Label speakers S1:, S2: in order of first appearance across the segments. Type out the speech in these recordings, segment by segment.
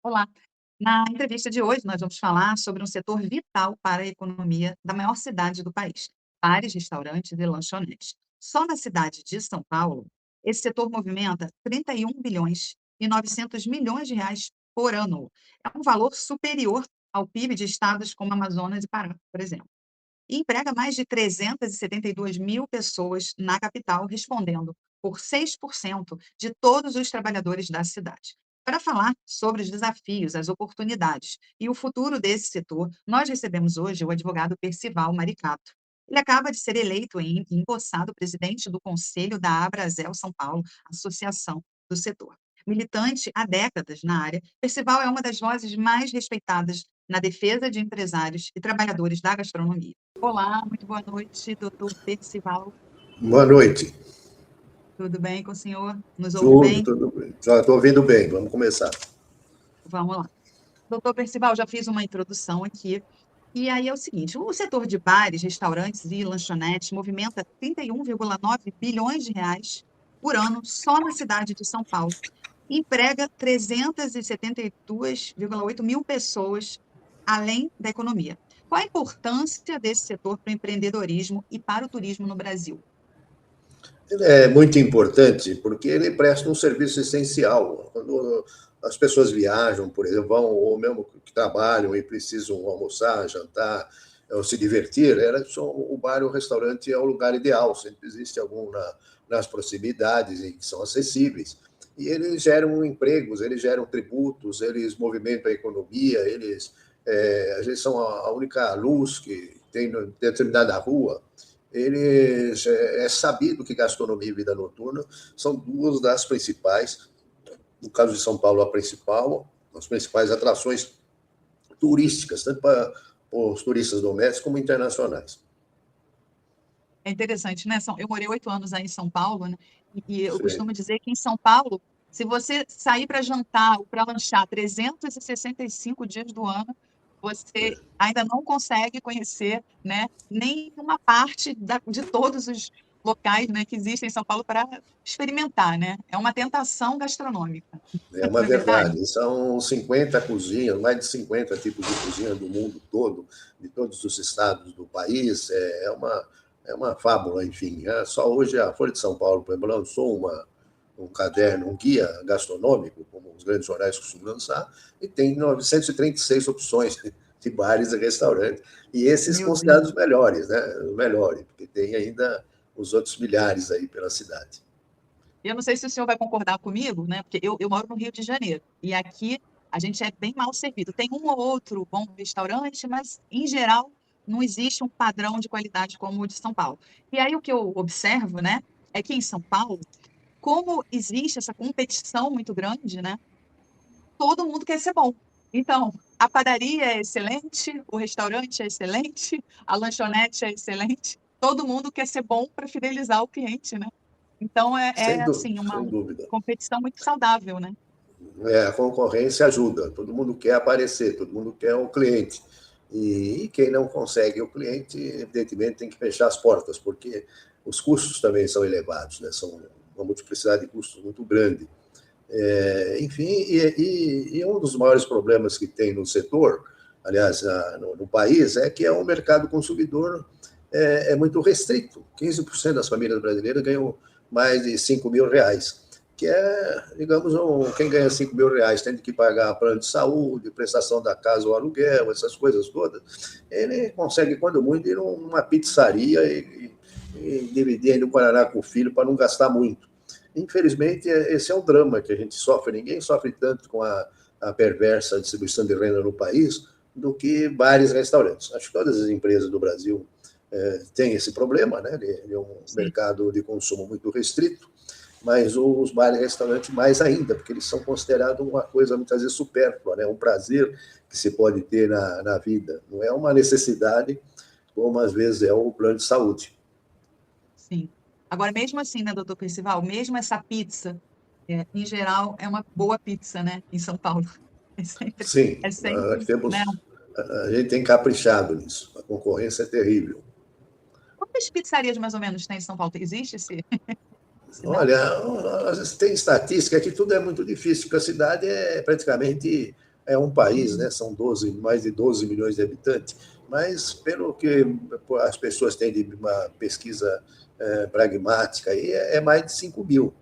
S1: Olá. Na entrevista de hoje, nós vamos falar sobre um setor vital para a economia da maior cidade do país, bares, restaurantes e lanchonetes. Só na cidade de São Paulo, esse setor movimenta 31 bilhões e 900 milhões de reais por ano. É um valor superior ao PIB de estados como Amazonas e Pará, por exemplo. E emprega mais de 372 mil pessoas na capital, respondendo por 6% de todos os trabalhadores da cidade. Para falar sobre os desafios, as oportunidades e o futuro desse setor, nós recebemos hoje o advogado Percival Maricato. Ele acaba de ser eleito e empossado presidente do Conselho da Abrazel São Paulo, associação do setor. Militante há décadas na área, Percival é uma das vozes mais respeitadas na defesa de empresários e trabalhadores da gastronomia. Olá, muito boa noite, doutor Percival.
S2: Boa noite.
S1: Tudo bem com o senhor? Nos ouve
S2: Tudo,
S1: bem?
S2: tudo bem. Já estou ouvindo bem, vamos começar.
S1: Vamos lá. Doutor Percival, já fiz uma introdução aqui. E aí é o seguinte: o setor de bares, restaurantes e lanchonetes movimenta 31,9 bilhões de reais por ano só na cidade de São Paulo. Emprega 372,8 mil pessoas, além da economia. Qual a importância desse setor para o empreendedorismo e para o turismo no Brasil?
S2: Ele é muito importante porque ele presta um serviço essencial. Quando as pessoas viajam, por exemplo, vão, ou mesmo que trabalham e precisam almoçar, jantar, ou se divertir, o bar ou o restaurante é o lugar ideal. Sempre existe algum nas proximidades e que são acessíveis. E eles geram empregos, eles geram tributos, eles movimentam a economia, às vezes são a única luz que tem em determinada rua. É sabido que gastronomia e vida noturna são duas das principais, no caso de São Paulo, as principais atrações turísticas, tanto para os turistas domésticos como internacionais.
S1: É interessante, né? Eu morei 8 anos aí em São Paulo, né? E eu
S2: Sim.
S1: costumo dizer que em São Paulo, se você sair para jantar ou para lanchar 365 dias do ano, você ainda não consegue conhecer, né, nenhuma parte de todos os locais, né, que existem em São Paulo para experimentar, né? É uma tentação gastronômica,
S2: É uma
S1: não é verdade?
S2: verdade. São 50 cozinhas, mais de 50 tipos de cozinha do mundo todo, de todos os estados do país. É uma fábula, enfim. Só hoje a Folha de São Paulo, por exemplo, lançou um caderno, um guia gastronômico, como os grandes jornais costumam lançar, e tem 936 opções de bares e restaurantes. E esses
S1: Meu Deus.
S2: considerados melhores, né? Os melhores, porque tem ainda os outros milhares aí pela cidade.
S1: Eu não sei se o senhor vai concordar comigo, né? Porque eu moro no Rio de Janeiro e aqui a gente é bem mal servido. Tem um ou outro bom restaurante, mas em geral não existe um padrão de qualidade como o de São Paulo. E aí o que eu observo, né, é que em São Paulo, como existe essa competição muito grande, né? Todo mundo quer ser bom. Então, a padaria é excelente, o restaurante é excelente, a lanchonete é excelente. Todo mundo quer ser bom para fidelizar o cliente, né? Então, assim, uma
S2: Sem dúvida.
S1: competição muito saudável, né?
S2: A concorrência ajuda, todo mundo quer aparecer, todo mundo quer o cliente. E quem não consegue o cliente, evidentemente, tem que fechar as portas, porque os custos também são elevados, né? São uma multiplicidade de custos muito grande. Enfim, e um dos maiores problemas que tem no setor, aliás, no país, é que o mercado consumidor é muito restrito. 15% das famílias brasileiras ganham mais de R$ 5.000, que digamos, quem ganha R$ 5.000 tendo que pagar plano de saúde, prestação da casa ou aluguel, essas coisas todas, ele consegue, quando muito, ir numa pizzaria e dividir ainda o Guaraná com o filho para não gastar muito. Infelizmente, esse é um drama que a gente sofre. Ninguém sofre tanto com a perversa distribuição de renda no país do que bares e restaurantes. Acho que todas as empresas do Brasil têm esse problema, né, de um
S1: Sim.
S2: mercado de consumo muito restrito, mas os bares e restaurantes mais ainda, porque eles são considerados uma coisa muitas vezes supérflua, né, um prazer que se pode ter na vida. Não é uma necessidade, como às vezes é o plano de saúde.
S1: Sim. Agora, mesmo assim, né, doutor Percival, mesmo essa pizza, em geral, é uma boa pizza, né, em São Paulo.
S2: Sim,
S1: É sempre, né?
S2: a gente tem caprichado nisso. A concorrência é terrível.
S1: Quantas pizzarias mais ou menos tem em São Paulo? Existe esse dado?
S2: Olha, tem estatística que tudo é muito difícil, porque a cidade é praticamente é um país, né? São mais de 12 milhões de habitantes, mas pelo que as pessoas têm de uma pesquisa pragmática, aí é mais de 5 mil,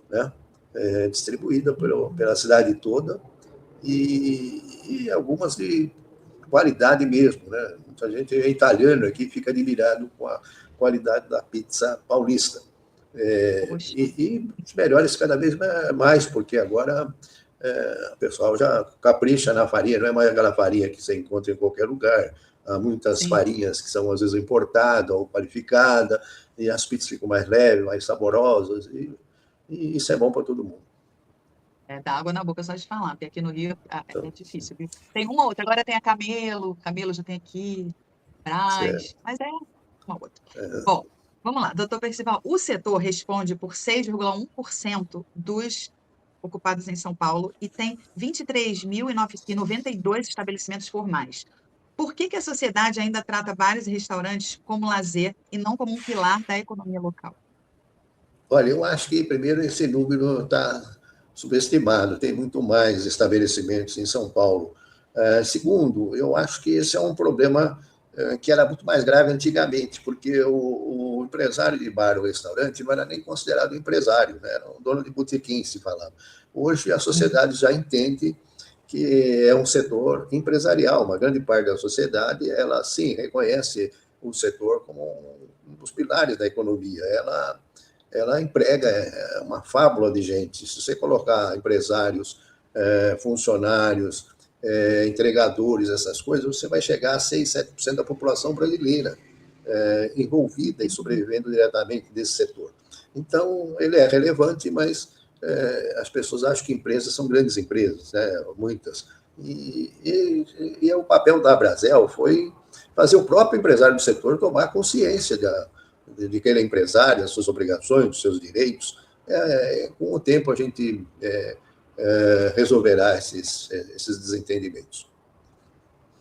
S2: né? Distribuída pela cidade toda, e algumas de qualidade mesmo, né? Muita gente é italiano aqui, fica admirado com a qualidade da pizza paulista. E os melhores cada vez mais, porque agora o pessoal já capricha na farinha, não é mais aquela farinha que você encontra em qualquer lugar. Há muitas
S1: Sim.
S2: farinhas que são, às vezes, importadas ou qualificadas, e as pizzas ficam mais leves, mais saborosas, e isso é bom para todo mundo.
S1: Dá água na boca só de falar, porque aqui no Rio é difícil, viu? Tem uma outra, agora tem a Camelo já tem aqui, Brás, mas é uma outra. Bom, vamos lá, doutor Percival, o setor responde por 6,1% dos ocupados em São Paulo e tem 23.092 estabelecimentos formais. Por que a sociedade ainda trata bares e restaurantes como lazer e não como um pilar da economia local?
S2: Olha, eu acho que, primeiro, esse número está subestimado, tem muito mais estabelecimentos em São Paulo. Segundo, eu acho que esse é um problema que era muito mais grave antigamente, porque o empresário de bar ou restaurante não era nem considerado empresário, né? Era um dono de botequim, se falava. Hoje a sociedade já entende que é um setor empresarial, uma grande parte da sociedade, ela sim reconhece o setor como um dos pilares da economia. Ela emprega uma fábula de gente. Se você colocar empresários, funcionários, entregadores, essas coisas, você vai chegar a 6, 7% da população brasileira envolvida e sobrevivendo diretamente desse setor. Então, ele é relevante, mas as pessoas acham que empresas são grandes empresas, né? Muitas. E o papel da Brasel foi fazer o próprio empresário do setor tomar consciência de que ele é empresário, das suas obrigações, dos seus direitos. Com o tempo, a gente resolverá esses desentendimentos.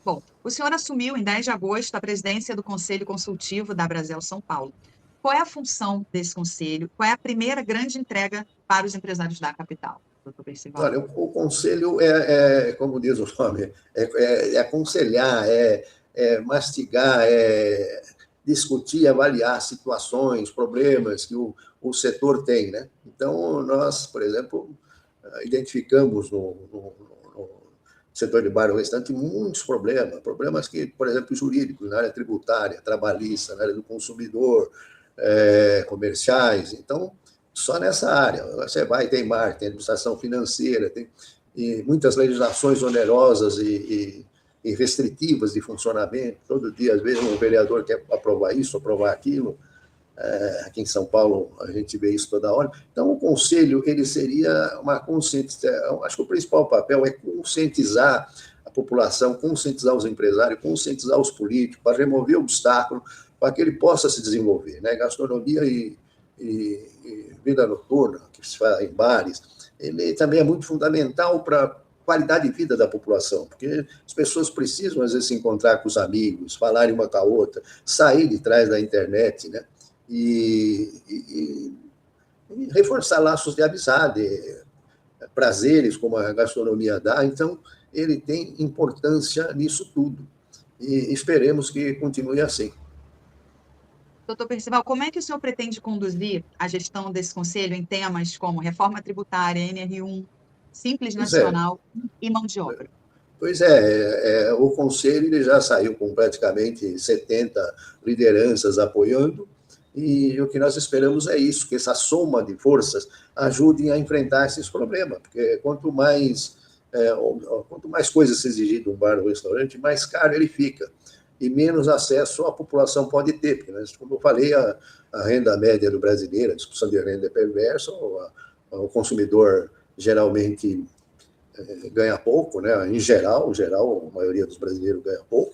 S1: Bom, o senhor assumiu em 10 de agosto a presidência do Conselho Consultivo da Brasel São Paulo. Qual é a função desse conselho? Qual é a primeira grande entrega para os empresários da capital, doutor Percival?
S2: Olha, o conselho como diz o nome, aconselhar, mastigar, discutir, avaliar situações, problemas que o setor tem, né? Então, nós, por exemplo, identificamos no setor de bar e restaurante muitos problemas que, por exemplo, jurídicos, na área tributária, trabalhista, na área do consumidor, comerciais. Então, só nessa área. Você vai, tem marketing, tem administração financeira, tem muitas legislações onerosas e restritivas de funcionamento. Todo dia, às vezes, um vereador quer aprovar isso, aprovar aquilo. Aqui em São Paulo, a gente vê isso toda hora. Então, o conselho, ele seria uma conscientização. Acho que o principal papel é conscientizar a população, conscientizar os empresários, conscientizar os políticos, para remover obstáculos, para que ele possa se desenvolver, né? Gastronomia e vida noturna, que se faz em bares, ele também é muito fundamental para a qualidade de vida da população, porque as pessoas precisam, às vezes, se encontrar com os amigos, falarem uma com a outra, sair de trás da internet, né? E reforçar laços de amizade, prazeres, como a gastronomia dá. Então, ele tem importância nisso tudo. E esperemos que continue assim.
S1: Doutor Percival, como é que o senhor pretende conduzir a gestão desse conselho em temas como reforma tributária, NR1, Simples Nacional e mão de obra?
S2: Pois o Conselho ele já saiu com praticamente 70 lideranças apoiando, e o que nós esperamos é isso, que essa soma de forças ajudem a enfrentar esses problemas, porque quanto mais coisas se exigir de um bar ou restaurante, mais caro ele fica, e menos acesso a população pode ter, porque, como eu falei, a renda média do brasileiro, a discussão de renda é perversa, o consumidor geralmente ganha pouco, né? Em geral, a maioria dos brasileiros ganha pouco,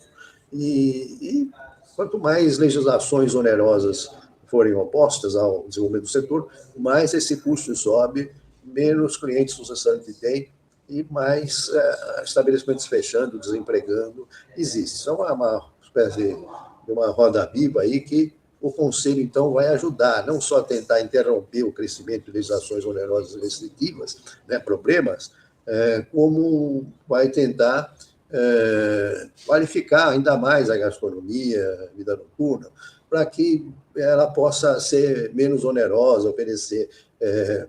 S2: e quanto mais legislações onerosas forem opostas ao desenvolvimento do setor, mais esse custo sobe, menos clientes o restaurante tem e mais estabelecimentos fechando, desempregando, existe. Isso é uma espécie de uma roda viva aí que o Conselho, então, vai ajudar, não só a tentar interromper o crescimento de legislações onerosas e restritivas, né, problemas, como vai tentar qualificar ainda mais a gastronomia, a vida noturna, para que ela possa ser menos onerosa, oferecer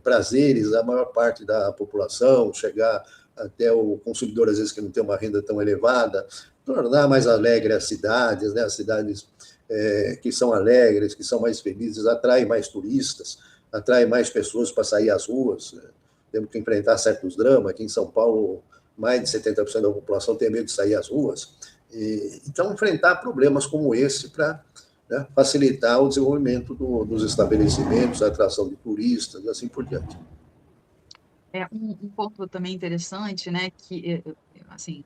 S2: prazeres à maior parte da população, chegar até o consumidor, às vezes, que não tem uma renda tão elevada, tornar mais alegre as cidades, né? As cidades que são alegres, que são mais felizes, atraem mais turistas, atraem mais pessoas para sair às ruas. Temos que enfrentar certos dramas. Aqui em São Paulo, mais de 70% da população tem medo de sair às ruas. Então, enfrentar problemas como esse para, né, facilitar o desenvolvimento dos estabelecimentos, a atração de turistas e assim por diante.
S1: Um ponto também interessante, né, que, assim,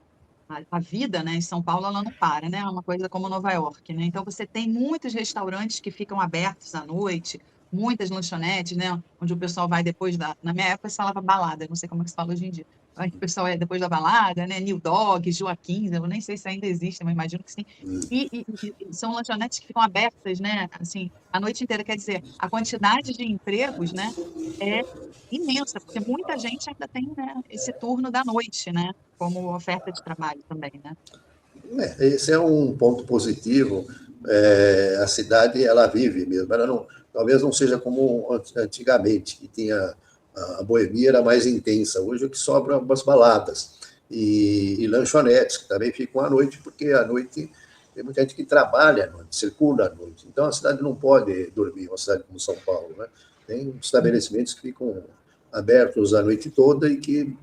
S1: a vida, né, em São Paulo, ela não para, né, é uma coisa como Nova York, né, então você tem muitos restaurantes que ficam abertos à noite, muitas lanchonetes, né, onde o pessoal vai depois na minha época se falava balada, não sei como é que se fala hoje em dia, aí o pessoal é depois da balada, né, New Dog, Joaquim, eu nem sei se ainda existe, mas imagino que sim, e são lanchonetes que ficam abertas, né, assim, a noite inteira, quer dizer, a quantidade de empregos, né, é imensa, porque muita gente ainda tem, né, esse turno da noite, né, como oferta de trabalho também, né?
S2: Esse é um ponto positivo. A cidade, ela vive mesmo. Ela não, talvez não seja como antigamente, que tinha a boemia era mais intensa. Hoje o que sobra umas baladas e lanchonetes, que também ficam à noite, porque à noite tem muita gente que trabalha à noite, circula à noite. Então a cidade não pode dormir, uma cidade como São Paulo, né? Tem estabelecimentos que ficam abertos a noite toda e que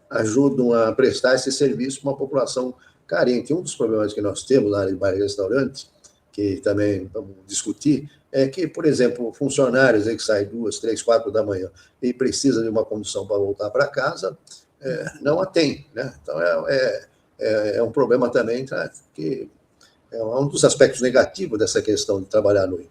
S2: ajudam a prestar esse serviço para uma população carente. Um dos problemas que nós temos na área de bar e restaurante, que também vamos discutir, é que, por exemplo, funcionários aí que saem 2, 3, 4 da manhã e precisam de uma condução para voltar para casa, não a tem, né? Então, é um problema também, tá? Que é um dos aspectos negativos dessa questão de trabalhar à noite.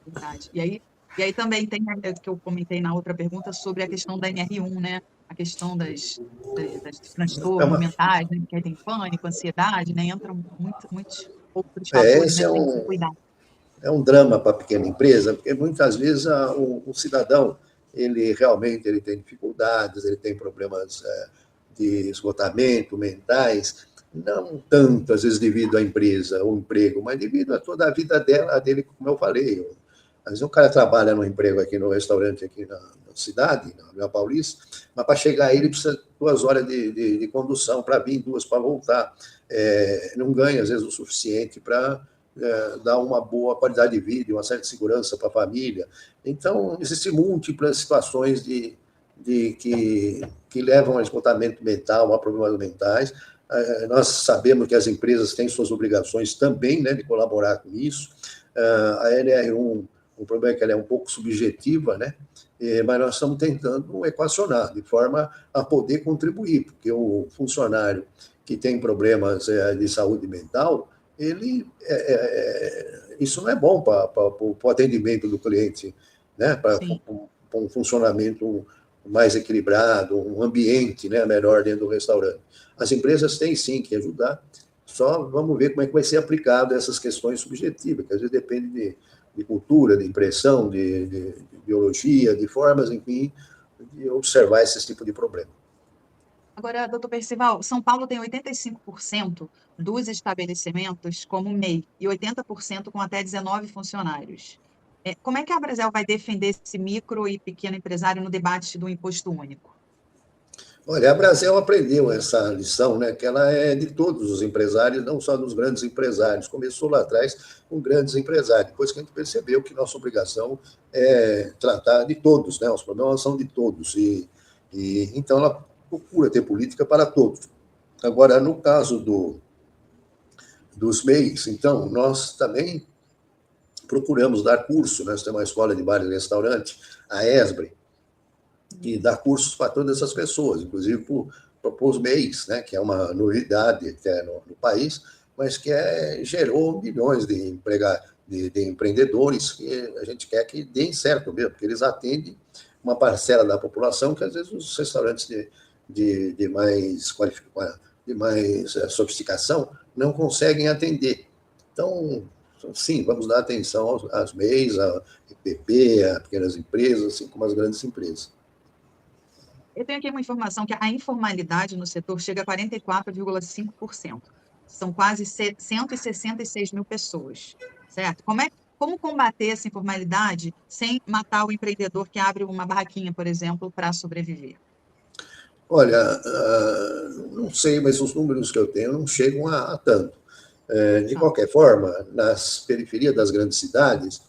S1: Verdade. E aí também tem que eu comentei na outra pergunta sobre a questão da NR1, né? A questão das
S2: É
S1: transtornos
S2: uma,
S1: mentais, né? Que aí tem pânico, ansiedade, né? Entram muitos outros fatores, né?
S2: esse
S1: Que tem que ser cuidado.
S2: é um drama para a pequena empresa, porque muitas vezes o cidadão ele realmente ele tem dificuldades, ele tem problemas de esgotamento mentais, não tanto às vezes devido à empresa ou emprego, mas devido a toda a vida dele, como eu falei. Às vezes o cara trabalha no emprego aqui no restaurante aqui na cidade, na Vila Paulista, mas para chegar aí ele precisa de 2 horas de condução para vir, 2 para voltar. Não ganha, às vezes, o suficiente para dar uma boa qualidade de vida, uma certa segurança para a família. Então, existem múltiplas situações que levam a esgotamento mental, a problemas mentais. Nós sabemos que as empresas têm suas obrigações também, né, de colaborar com isso. A NR1, o problema é que ela é um pouco subjetiva, né? Mas nós estamos tentando equacionar de forma a poder contribuir, porque o funcionário que tem problemas de saúde mental, isso não é bom para o atendimento do cliente, né? Para um funcionamento mais equilibrado, um ambiente, né, melhor dentro do restaurante. As empresas têm sim que ajudar, só vamos ver como é que vai ser aplicado essas questões subjetivas, que às vezes depende de cultura, de impressão, de biologia, de formas, enfim, de observar esse tipo de problema.
S1: Agora, doutor Percival, São Paulo tem 85% dos estabelecimentos como MEI e 80% com até 19 funcionários. Como é que a Brasel vai defender esse micro e pequeno empresário no debate do imposto único?
S2: Olha, a Brasel aprendeu essa lição, né, que ela é de todos os empresários, não só dos grandes empresários. Começou lá atrás com grandes empresários, depois que a gente percebeu que nossa obrigação é tratar de todos, né, os problemas são de todos, então ela procura ter política para todos. Agora, no caso dos MEIs, então, nós também procuramos dar curso, nós temos uma escola de bar e restaurante, a ESBRE, que dá cursos para todas essas pessoas, inclusive para os MEIs, né, que é uma novidade até no país, mas que gerou milhões de empreendedores que a gente quer que deem certo mesmo, porque eles atendem uma parcela da população que às vezes os restaurantes de mais sofisticação não conseguem atender. Então, sim, vamos dar atenção às MEIs, à EPP, a pequenas empresas, assim como às grandes empresas.
S1: Eu tenho aqui uma informação que a informalidade no setor chega a 44,5%. São quase 166 mil pessoas, certo? Como combater essa informalidade sem matar o empreendedor que abre uma barraquinha, por exemplo, para sobreviver?
S2: Olha, não sei, mas os números que eu tenho não chegam a tanto. De
S1: Tá.
S2: qualquer forma, nas periferias das grandes cidades,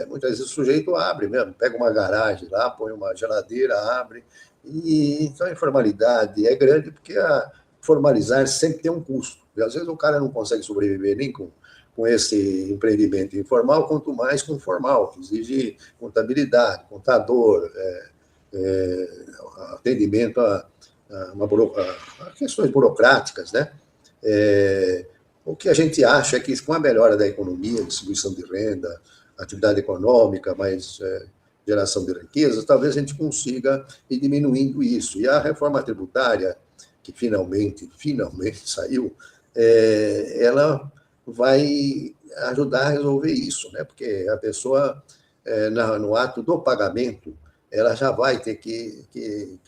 S2: muitas vezes o sujeito abre mesmo, pega uma garagem lá, põe uma geladeira, abre. E, então a informalidade é grande porque formalizar sempre tem um custo. E às vezes o cara não consegue sobreviver nem com esse empreendimento informal, quanto mais com o formal, que exige contabilidade, contador, atendimento a questões burocráticas, né? O que a gente acha é que com a melhora da economia, distribuição de renda, atividade econômica, mais geração de riqueza, talvez a gente consiga ir diminuindo isso. E a reforma tributária, que finalmente saiu, ela vai ajudar a resolver isso, né? Porque a pessoa, no ato do pagamento, ela já vai ter que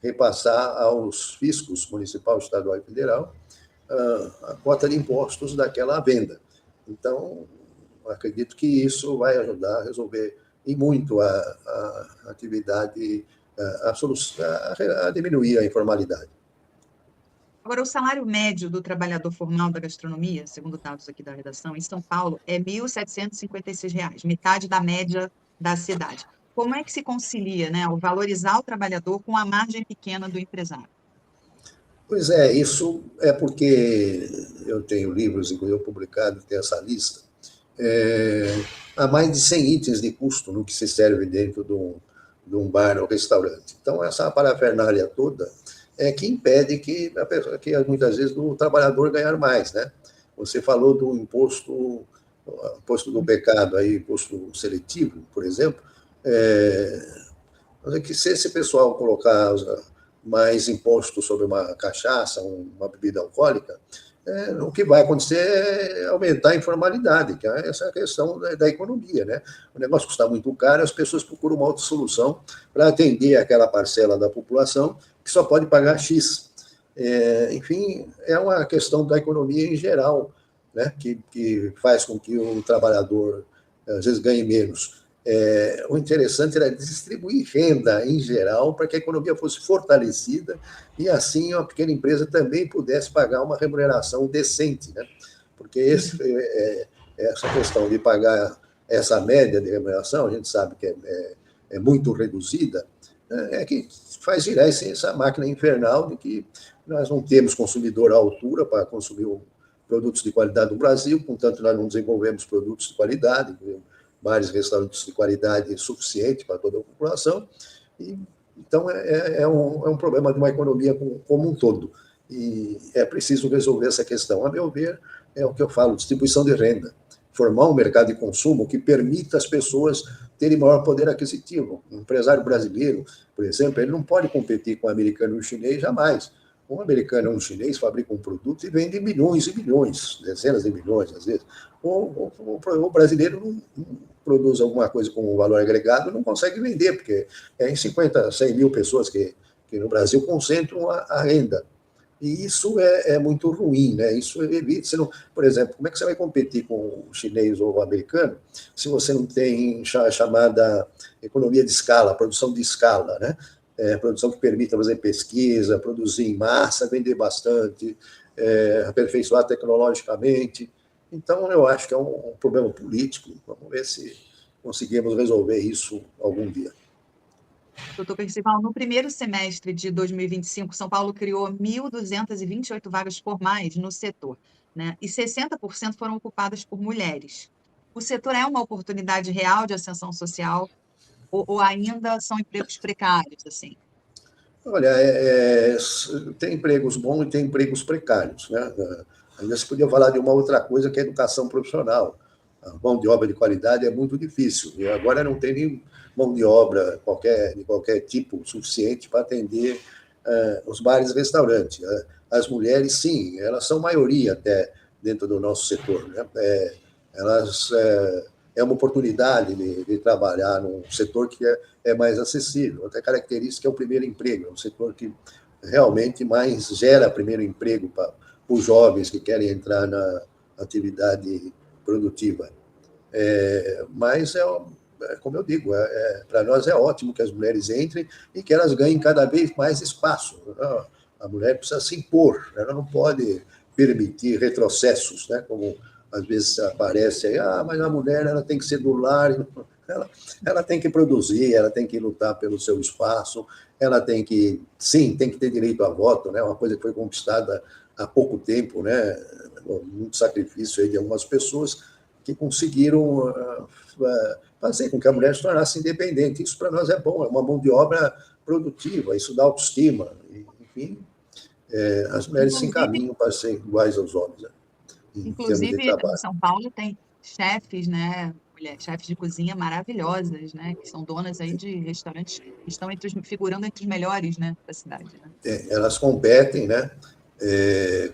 S2: repassar aos fiscos municipal, estadual e federal a cota de impostos daquela venda. Então, acredito que isso vai ajudar a resolver e muito a atividade, a diminuir a informalidade.
S1: Agora, o salário médio do trabalhador formal da gastronomia, segundo dados aqui da redação, em São Paulo, é R$ 1.756, metade da média da cidade. Como é que se concilia, né, o valorizar o trabalhador com a margem pequena do empresário?
S2: Pois é, isso é porque eu tenho livros, inclusive publicados, tem essa lista. Há mais de 100 itens de custo no que se serve dentro de um bar ou restaurante. Então, essa parafernália toda é que impede que muitas vezes o trabalhador ganhar mais, né? Você falou do imposto do pecado, aí, imposto seletivo, por exemplo, que se esse pessoal colocar mais imposto sobre uma cachaça, uma bebida alcoólica, o que vai acontecer é aumentar a informalidade, que é essa questão da economia, né? O negócio custa muito caro, as pessoas procuram uma outra solução para atender aquela parcela da população que só pode pagar X. Enfim, é uma questão da economia em geral, né? Que faz com que o trabalhador, às vezes, ganhe menos. O interessante era distribuir renda em geral para que a economia fosse fortalecida e assim a pequena empresa também pudesse pagar uma remuneração decente, né? Porque essa questão de pagar essa média de remuneração, a gente sabe que é muito reduzida, é que faz girar essa máquina infernal de que nós não temos consumidor à altura para consumir produtos de qualidade no Brasil, portanto, nós não desenvolvemos produtos de qualidade, bares e restaurantes de qualidade suficiente para toda a população. Então, é um problema de uma economia como um todo. E é preciso resolver essa questão. A meu ver, é o que eu falo, distribuição de renda. Formar um mercado de consumo que permita às pessoas terem maior poder aquisitivo. Um empresário brasileiro, por exemplo, ele não pode competir com o americano e o chinês jamais. Um americano ou um chinês fabrica um produto e vende milhões e milhões, dezenas de milhões, às vezes. O brasileiro não produz alguma coisa com valor agregado, não consegue vender, porque em 50, 100 mil pessoas que no Brasil concentram a renda. E isso é muito ruim, né? Isso evita. Você não, por exemplo, como é que você vai competir com o chinês ou o americano se você não tem a chamada economia de escala, produção de escala, né? Produção que permita fazer pesquisa, produzir em massa, vender bastante, aperfeiçoar tecnologicamente. Então, eu acho que é um problema político. Vamos ver se conseguimos resolver isso algum dia.
S1: Doutor Percival, no primeiro semestre de 2025, São Paulo criou 1.228 vagas formais no setor, né? E 60% foram ocupadas por mulheres. O setor é uma oportunidade real de ascensão social ou ainda são empregos precários, assim?
S2: Olha, tem empregos bons e tem empregos precários, né? Ainda se podia falar de uma outra coisa que é a educação profissional. A mão de obra de qualidade é muito difícil. E agora não tem nem mão de obra de qualquer tipo suficiente para atender os bares e restaurantes. As mulheres, sim, elas são maioria até dentro do nosso setor, né? Elas é uma oportunidade de trabalhar num setor que é mais acessível. Outra característica é o primeiro emprego, é um setor que realmente mais gera primeiro emprego para os jovens que querem entrar na atividade produtiva. Mas como eu digo, para nós é ótimo que as mulheres entrem e que elas ganhem cada vez mais espaço. A mulher precisa se impor, ela não pode permitir retrocessos, né? Como às vezes aparece aí, mas a mulher ela tem que ser do lar, ela tem que produzir, ela tem que lutar pelo seu espaço, ela tem que, sim, tem que ter direito a voto, né? Uma coisa que foi conquistada há pouco tempo, né? Muito sacrifício aí de algumas pessoas que conseguiram fazer com que a mulher se tornasse independente. Isso para nós é bom, é uma mão de obra produtiva, isso dá autoestima, enfim, as mulheres se encaminham para ser iguais aos homens, né, em termos de
S1: Inclusive, em
S2: trabalho.
S1: São Paulo tem chefes, né, chefes de cozinha maravilhosas, né, que são donas aí de restaurantes que estão figurando entre os melhores, né, da cidade, né?
S2: Elas competem, né,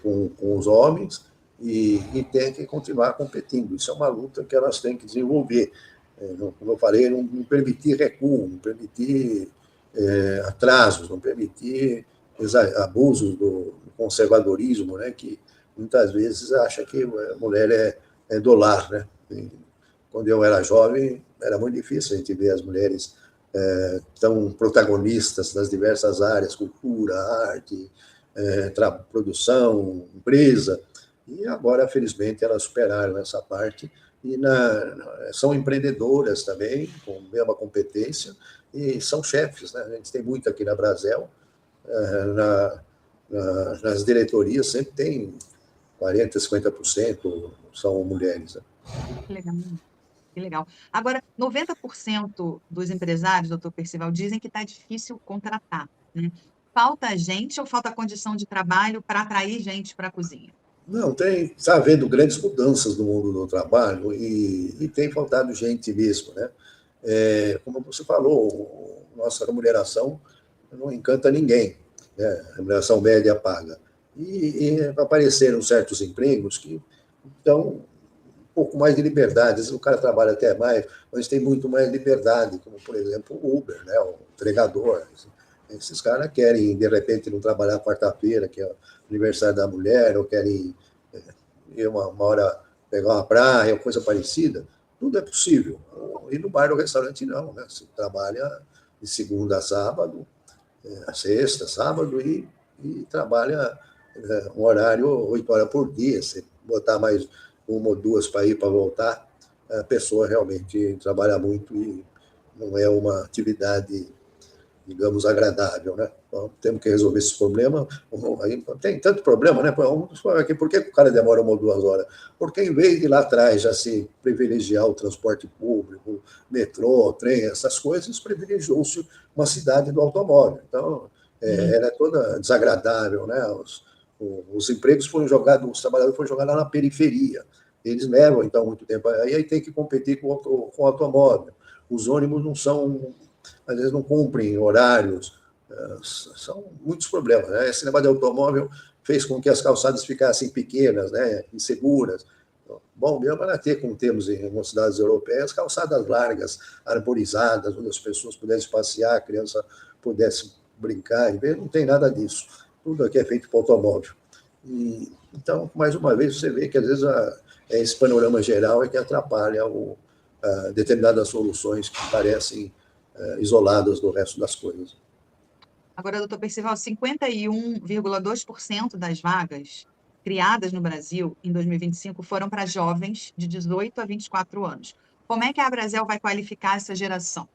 S2: com os homens e têm que continuar competindo. Isso é uma luta que elas têm que desenvolver. Como eu falei, não permitir recuo, não permitir atrasos, não permitir abusos do conservadorismo, né, que muitas vezes acha que a mulher é do lar, né? Quando eu era jovem, era muito difícil a gente ver as mulheres tão protagonistas nas diversas áreas, cultura, arte, produção, empresa, e agora, felizmente, elas superaram essa parte e são empreendedoras também, com a mesma competência, e são chefes, né? A gente tem muito aqui na Brasel, nas diretorias sempre tem 40%, 50% são mulheres. Né?
S1: Que legal. Que legal. Agora, 90% dos empresários, doutor Percival, dizem que está difícil contratar, né? Falta gente ou falta condição de trabalho para atrair gente para a cozinha?
S2: Não, está havendo grandes mudanças no mundo do trabalho e tem faltado gente mesmo, né? Como você falou, nossa remuneração não encanta ninguém, né? A remuneração média paga. E apareceram certos empregos que dão um pouco mais de liberdade. Às vezes o cara trabalha até mais, mas tem muito mais liberdade, como, por exemplo, o Uber, né? O entregador. Esses caras querem, de repente, não trabalhar quarta-feira, que é o aniversário da mulher, ou querem ir uma hora pegar uma praia, ou coisa parecida. Tudo é possível. E no bar ou restaurante, não, né? Você trabalha de segunda a sábado, sexta, sábado, e trabalha um horário 8 horas por dia. Se botar mais uma ou duas para ir para voltar, a pessoa realmente trabalha muito e não é uma atividade, digamos, agradável, né? Então, temos que resolver esse problema. Aí tem tanto problema, né? Por que o cara demora 1 ou 2 horas? Porque, em vez de lá atrás já se privilegiar o transporte público, metrô, trem, essas coisas, privilegiou-se uma cidade do automóvel. Então, ela é toda desagradável, né? Os empregos foram jogados, os trabalhadores foram jogados lá na periferia. Eles levam, então, muito tempo. Aí tem que competir com o automóvel. Os ônibus não são, às vezes não cumprem horários, são muitos problemas. Né? Esse negócio de automóvel fez com que as calçadas ficassem pequenas, né? Inseguras. Bom, mesmo era ter, como temos em algumas cidades europeias, calçadas largas, arborizadas, onde as pessoas pudessem passear, a criança pudesse brincar, não tem nada disso. Tudo aqui é feito por automóvel. Então, mais uma vez, você vê que, às vezes, esse panorama geral é que atrapalha determinadas soluções que parecem isoladas do resto das coisas.
S1: Agora, doutor Percival, 51,2% das vagas criadas no Brasil em 2025 foram para jovens de 18 a 24 anos. Como é que a Brasel vai qualificar essa geração?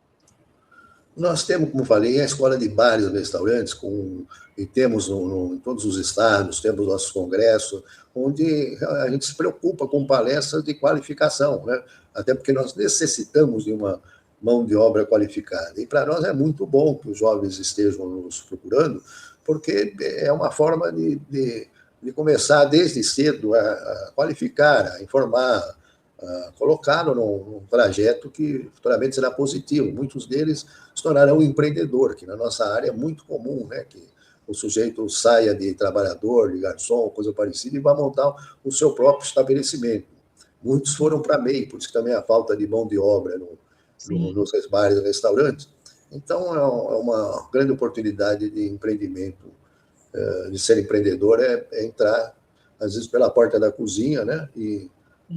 S2: Nós temos, como falei, a escola de bares e restaurantes, e temos em todos os estados, temos nossos congressos, onde a gente se preocupa com palestras de qualificação, né? Até porque nós necessitamos de uma mão de obra qualificada. E para nós é muito bom que os jovens estejam nos procurando, porque é uma forma de começar desde cedo a qualificar, a informar, colocá-lo num trajeto que futuramente será positivo. Muitos deles se tornarão empreendedor, que na nossa área é muito comum, né? Que o sujeito saia de trabalhador, de garçom, coisa parecida, e vá montar o seu próprio estabelecimento. Muitos foram para MEI, por isso que também a falta de mão de obra
S1: Sim,
S2: nos bares e restaurantes. Então, é uma grande oportunidade de empreendimento, de ser empreendedor, é entrar, às vezes, pela porta da cozinha, né? E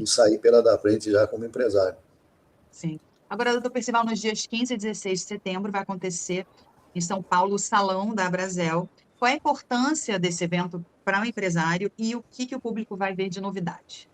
S2: sair pela da frente já como empresário.
S1: sim. Agora, doutor Percival, nos dias 15 e 16 de setembro vai acontecer em São Paulo o Salão da Abrazel. Qual é a importância desse evento para o empresário e o que o público vai ver de novidade?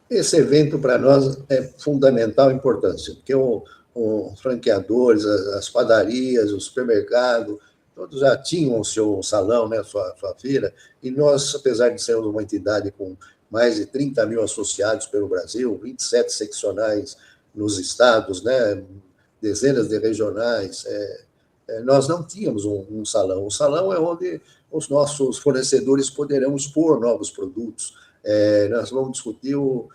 S2: Esse evento, para nós, é fundamental importância, porque os franqueadores, as padarias, o supermercado, todos já tinham o seu salão, né, sua feira, e nós, apesar de sermos uma entidade com mais de 30 mil associados pelo Brasil, 27 seccionais nos estados, né, dezenas de regionais, nós não tínhamos um salão. O salão é onde os nossos fornecedores poderão expor novos produtos. Nós vamos discutir o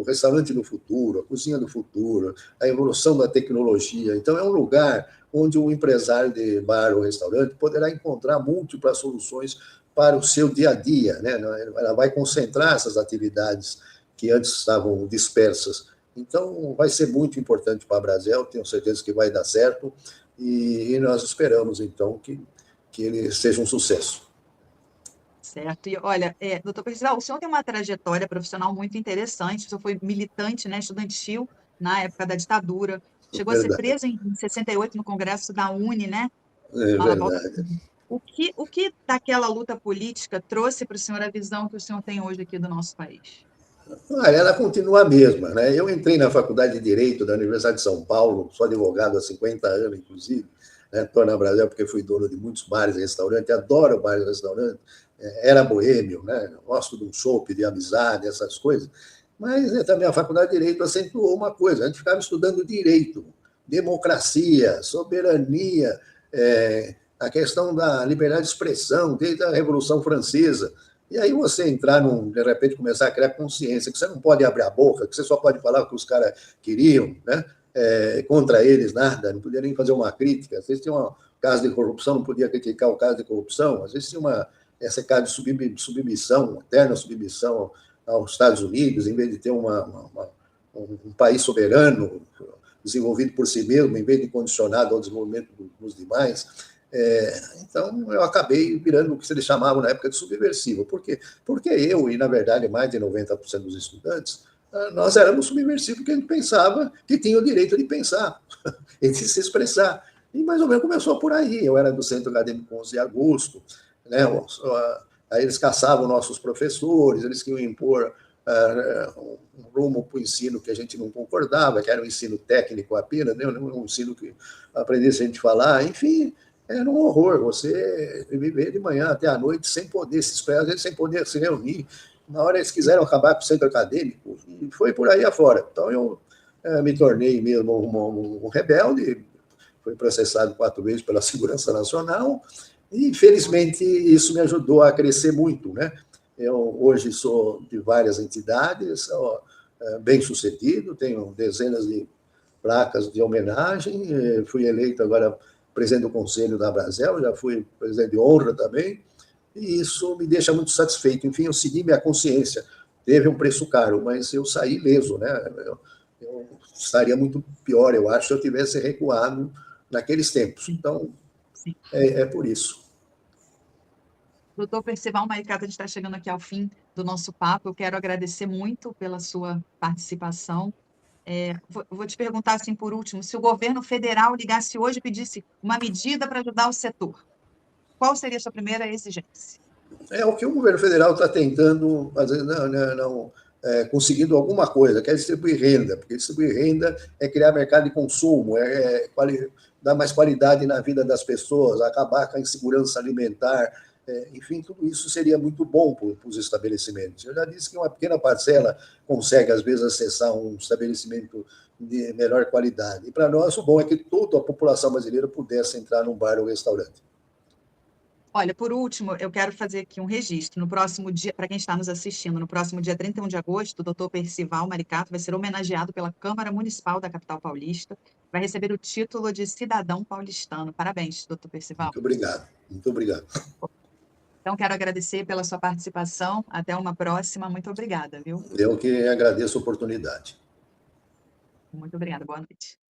S2: restaurante do futuro, a cozinha do futuro, a evolução da tecnologia. Então, é um lugar onde o empresário de bar ou restaurante poderá encontrar múltiplas soluções para o seu dia a dia. Né? Ela vai concentrar essas atividades que antes estavam dispersas. Então, vai ser muito importante para a Brasel, tenho certeza que vai dar certo, e nós esperamos, então, que ele seja um sucesso.
S1: Certo. E olha, doutor Percival, o senhor tem uma trajetória profissional muito interessante. O senhor foi militante, né, estudantil na época da ditadura. Chegou a ser
S2: Verdade,
S1: preso em 68 no Congresso da UNE, né?
S2: é
S1: Lá na volta.
S2: verdade.
S1: O que daquela luta política trouxe para o senhor a visão que o senhor tem hoje aqui do nosso país?
S2: Ela continua a mesma. Né? Eu entrei na Faculdade de Direito da Universidade de São Paulo, sou advogado há 50 anos, inclusive. Estou na Brasil porque fui dono de muitos bares e restaurantes, adoro bares e restaurantes, era boêmio, né? Gosto de um chopp, de amizade, essas coisas. Mas também a Faculdade de Direito acentuou uma coisa: a gente ficava estudando direito, democracia, soberania, a questão da liberdade de expressão, desde a Revolução Francesa. E aí você entrar, de repente, começar a criar consciência, que você não pode abrir a boca, que você só pode falar o que os caras queriam, né? Contra eles nada, não podia nem fazer uma crítica. Às vezes tinha um caso de corrupção, não podia criticar o caso de corrupção. Às vezes tinha essa caso de submissão, eterna submissão aos Estados Unidos, em vez de ter um país soberano, desenvolvido por si mesmo, em vez de condicionado ao desenvolvimento dos demais. Então, eu acabei virando o que eles chamavam na época de subversivo. Por quê? Porque eu, e na verdade mais de 90% dos estudantes, nós éramos subversivos porque a gente pensava que tinha o direito de pensar e de se expressar. E mais ou menos começou por aí. Eu era do Centro Acadêmico 11 de Agosto, né? Aí eles caçavam nossos professores, eles queriam impor um rumo para o ensino que a gente não concordava, que era um ensino técnico apenas, né? Um ensino que aprendesse a gente falar, enfim, era um horror você viver de manhã até a noite sem poder se expressar, sem poder se reunir. Na hora eles quiseram acabar com o centro acadêmico, e foi por aí afora. Então eu me tornei mesmo um rebelde, fui processado 4 vezes pela Segurança Nacional, e infelizmente isso me ajudou a crescer muito. Né? Eu hoje sou de várias entidades, sou bem sucedido, tenho dezenas de placas de homenagem, fui eleito agora presidente do Conselho da Brasel, já fui presidente de honra também, e isso me deixa muito satisfeito. Enfim, eu segui minha consciência. Teve um preço caro, mas eu saí ileso, né? Eu estaria muito pior, eu acho, se eu tivesse recuado naqueles tempos.
S1: Sim,
S2: Então,
S1: sim.
S2: é por isso.
S1: Doutor Percival Maricata, a gente está chegando aqui ao fim do nosso papo. Eu quero agradecer muito pela sua participação. Vou te perguntar, assim, por último, se o governo federal ligasse hoje e pedisse uma medida para ajudar o setor, qual seria a sua primeira exigência?
S2: É o que o governo federal está tentando fazer, não, conseguindo alguma coisa, quer distribuir renda, porque distribuir renda é criar mercado de consumo, dar mais qualidade na vida das pessoas, acabar com a insegurança alimentar, enfim, tudo isso seria muito bom para os estabelecimentos. Eu já disse que uma pequena parcela consegue, às vezes, acessar um estabelecimento de melhor qualidade. E para nós, o bom é que toda a população brasileira pudesse entrar num bar ou restaurante.
S1: Olha, por último, eu quero fazer aqui um registro. No próximo dia, para quem está nos assistindo, no próximo dia 31 de agosto, o doutor Percival Maricato vai ser homenageado pela Câmara Municipal da capital paulista, vai receber o título de cidadão paulistano. Parabéns, doutor Percival.
S2: Muito obrigado. Muito obrigado.
S1: Então, quero agradecer pela sua participação. Até uma próxima. Muito obrigada, viu?
S2: Eu que agradeço a oportunidade.
S1: Muito obrigada. Boa noite.